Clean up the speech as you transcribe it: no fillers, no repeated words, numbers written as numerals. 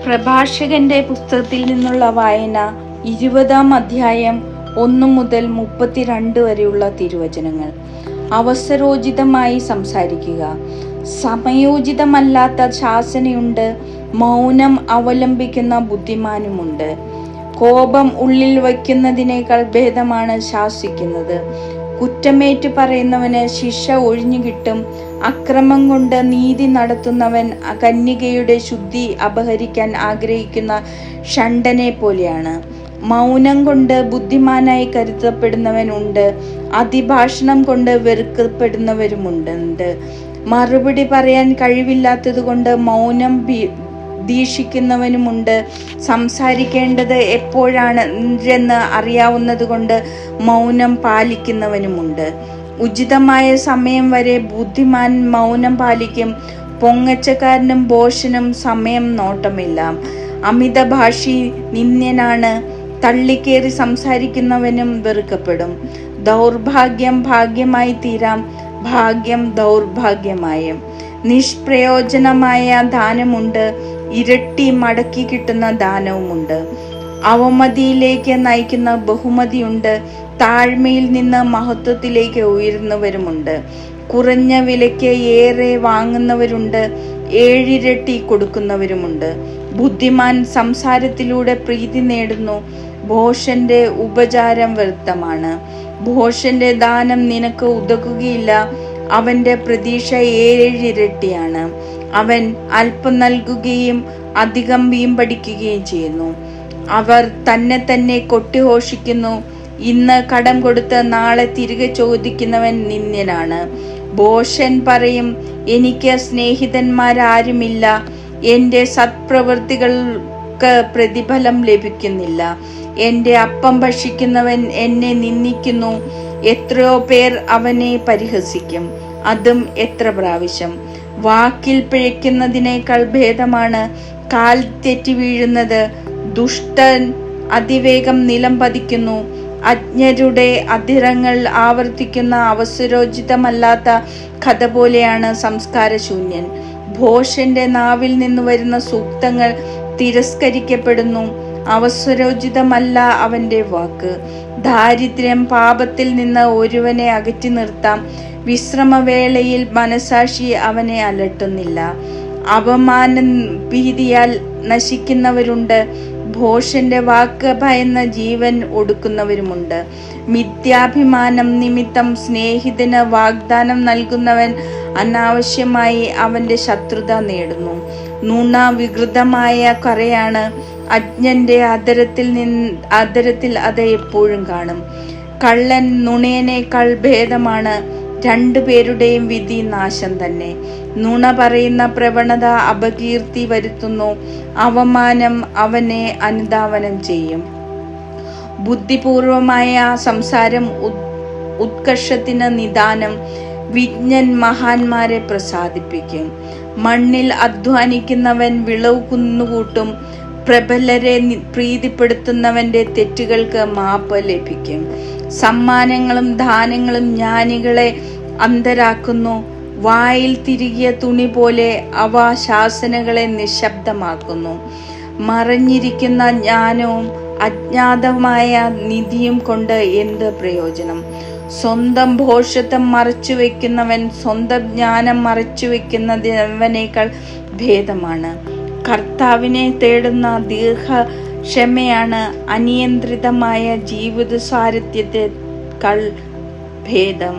പ്രഭാഷകന്റെ പുസ്തകത്തിൽ നിന്നുള്ള വായന 20-ാം അധ്യായം 1 മുതൽ 32 വരെയുള്ള തിരുവചനങ്ങൾ. അവസരോചിതമായി സംസാരിക്കുക. സമയോചിതമല്ലാത്ത ശാസനയുണ്ട്, മൗനം അവലംബിക്കുന്ന ബുദ്ധിമാനുമുണ്ട്. കോപം ഉള്ളിൽ വയ്ക്കുന്നതിനേക്കാൾ ഭേദമാണ് ശാസിക്കുന്നത്. കുറ്റമേറ്റു പറയുന്നവന് ശിക്ഷ ഒഴിഞ്ഞുകിട്ടും. അക്രമം കൊണ്ട് നീതി നടത്തുന്നവൻ കന്യകയുടെ ശുദ്ധി അപഹരിക്കാൻ ആഗ്രഹിക്കുന്ന ഷണ്ഡനെ പോലെയാണ്. മൗനം കൊണ്ട് ബുദ്ധിമാനായി കരുതപ്പെടുന്നവൻ ഉണ്ട്, അതിഭാഷണം കൊണ്ട് വെറുക്കപ്പെടുന്നവരുമുണ്ട്. മറുപടി പറയാൻ കഴിവില്ലാത്തത് കൊണ്ട് മൗനം ദീക്ഷിക്കുന്നവനുമുണ്ട്. സംസാരിക്കേണ്ടത് എപ്പോഴാണെന്ന് അറിയാവുന്നത് കൊണ്ട് മൗനം പാലിക്കുന്നവനുമുണ്ട്. ഉചിതമായ സമയം വരെ ബുദ്ധിമാൻ മൗനം പാലിക്കും. പൊങ്ങച്ചക്കാരനും ഭോഷനും സമയം നോട്ടമില്ല. അമിതഭാഷി നിന്ദ്യനാണ്, തള്ളിക്കേറി സംസാരിക്കുന്നവനും വെറുക്കപ്പെടും. ദൗർഭാഗ്യം ഭാഗ്യമായി തീരാം, ഭാഗ്യം ദൗർഭാഗ്യമായും. നിഷ്പ്രയോജനമായ ദാനമുണ്ട്, ഇരട്ടി മടക്കി കിട്ടുന്ന ദാനവുമുണ്ട്. അവമതിയിലേക്ക് നയിക്കുന്ന ബഹുമതിയുണ്ട്, താഴ്മയിൽ നിന്ന് മഹത്വത്തിലേക്ക് ഉയരുന്നവരുമുണ്ട്. കുറഞ്ഞ വിലയ്ക്ക് ഏറെ വാങ്ങുന്നവരുണ്ട്, 7 ഇരട്ടി കൊടുക്കുന്നവരുമുണ്ട്. ബുദ്ധിമാൻ സംസാരത്തിലൂടെ പ്രീതി നേടുന്നു, ഭോഷന്റെ ഉപചാരം വ്യർത്ഥമാണ്. ഭോഷന്റെ ദാനം നിനക്ക് ഉതകുകയില്ല, അവന്റെ പ്രതീക്ഷ 7 ഇരട്ടിയാണ്. അവൻ അല്പം നൽകുകയും അധികം വീമ്പടിക്കുകയും ചെയ്യുന്നു. അവർ തന്നെ കൊട്ടിഘോഷിക്കുന്നു. ഇന്ന് കടം കൊടുത്ത് നാളെ തിരികെ ചോദിക്കുന്നവൻ നിന്ദ്യനാണ്. ഭോഷൻ പറയും, എനിക്ക് സ്നേഹിതന്മാരാരുമില്ല, എൻ്റെ സത്പ്രവൃത്തികൾക്ക് പ്രതിഫലം ലഭിക്കുന്നില്ല. എൻ്റെ അപ്പം ഭക്ഷിക്കുന്നവൻ എന്നെ നിന്ദിക്കുന്നു. എത്രയോ പേർ അവനെ പരിഹസിക്കും, അതും എത്ര പ്രാവശ്യം. വാക്കിൽ പിഴയ്ക്കുന്നതിനേക്കാൾ ഭേദമാണ് കാൽ തെറ്റി വീഴുന്നത്. ദുഷ്ടൻ അതിവേഗം നിലം പതിക്കുന്നു. അജ്ഞരുടെ അധരങ്ങൾ ആവർത്തിക്കുന്ന അവസരോചിതമല്ലാത്ത കഥ പോലെയാണ് സംസ്കാരശൂന്യൻ. ഭോഷന്റെ നാവിൽ നിന്ന് വരുന്ന സൂക്തങ്ങൾ തിരസ്കരിക്കപ്പെടുന്നു. അവസരോചിതമല്ല അവന്റെ വാക്ക്. ദാരിദ്ര്യം പാപത്തിൽ നിന്ന് ഒരുവനെ അകറ്റി നിർത്താം. വിശ്രമവേളയിൽ മനസാക്ഷി അവനെ അലട്ടുന്നില്ല. അപമാന ഭീതിയാൽ നശിക്കുന്നവരുണ്ട്, ഭോഷന്റെ വാക്ക് ഭയന്ന് ജീവൻ ഒടുക്കുന്നവരുമുണ്ട്. മിഥ്യാഭിമാനം നിമിത്തം സ്നേഹിതന് വാഗ്ദാനം നൽകുന്നവൻ അനാവശ്യമായി അവന്റെ ശത്രുത നേടുന്നു. നുണ വികൃതമായ കറയാണ്, അജ്ഞന്റെ അതരത്തിൽ അത് എപ്പോഴും കാണും. കള്ളൻ നുണയനേക്കാൾ ഭേദമാണ്, 2 പേരുടെയും വിധി നാശം തന്നെ. നുണ പറയുന്ന പ്രവണത അപകീർത്തി വരുത്തുന്നു, അവമാനം അവനെ അനുധാവനം ചെയ്യും. ബുദ്ധിപൂർവമായ സംസാരം ഉത്കർഷത്തിന് നിദാനം. വിജ്ഞൻ മഹാന്മാരെ പ്രസാദിപ്പിക്കും. മണ്ണിൽ അധ്വാനിക്കുന്നവൻ വിളവ് കുന്നുകൂട്ടും. പ്രബലരെ പ്രീതിപ്പെടുത്തുന്നവന്റെ തെറ്റുകൾക്ക് മാപ്പ് ലഭിക്കും. സമ്മാനങ്ങളും ദാനങ്ങളും ജ്ഞാനികളെ അന്ധരാക്കുന്നു. വായിൽ തിരികിയ തുണി പോലെ അവ ശാസനകളെ നിശബ്ദമാക്കുന്നു. മറഞ്ഞിരിക്കുന്ന ജ്ഞാനവും അജ്ഞാതമായ നിധിയും കൊണ്ട് എന്ത് പ്രയോജനം? സ്വന്തം ഭോഷത്വം മറച്ചു വെക്കുന്നവൻ സ്വന്തം ജ്ഞാനം മറച്ചു വെക്കുന്നവനേക്കാൾ ഭേദമാണ്. കർത്താവിനെ തേടുന്ന ദീർഘക്ഷമയാണ് അനിയന്ത്രിതമായ ജീവിത സാരഥ്യത്തെക്കാൾ ഭേദം.